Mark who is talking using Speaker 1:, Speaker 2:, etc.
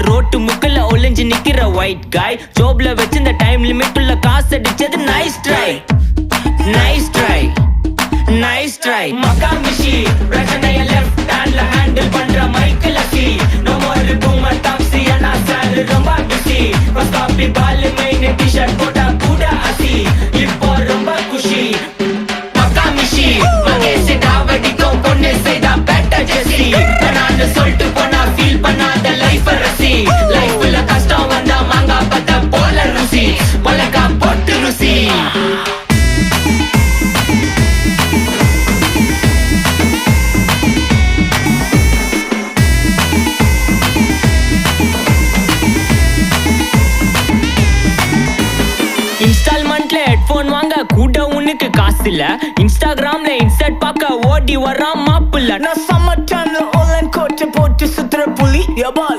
Speaker 1: road முக்கல ஒளிஞ்சு நிக்கிற white காய் ஜோப்ல வச்சிருந்த டைம் லிமிட் உள்ள காசு அடிச்சது nice try nice try nice try மக்கா மிஷி பிரச்சனைய லெஃப்ட் ஹேண்ட்ல ஹேண்டில் பண்ற மைக்கேல் அசி நோ மோர் பூமர் டாக்ஸி அண்ணா சார் ரொம்ப பிஸி ஃபர்ஸ்ட் காப்பி பால் மெயின் டி-ஷர்ட் போட்டா கூட அசி இப்போ ரொம்ப குஷி மக்கா மிஷி மகேஷ் டாவடிக்கும் பொண்ணு செய்தா பெட்டர் ஜெசி நான் சொல்லிட்டு போனா ஃபீல் பண்ணாத லைஃப் ரசி லைஃப்ல கஷ்டம் வந்தா மாங்கா பத்த போல ருசி மொளகா போட்டு ருசி இன்ஸ்டால்மெண்ட்ல ஹெட்போன் வாங்க கூட உனக்கு காசு இல்ல இன்ஸ்டாகிராம்ல இன்ஸ்டர்ட் பார்க்க ஓடி வரான் மாப்பிள்ள
Speaker 2: நான் சம்மர் டைம்ல ஆன்லைன் கோட்டை போட்டு சுத்துற புலி யபால்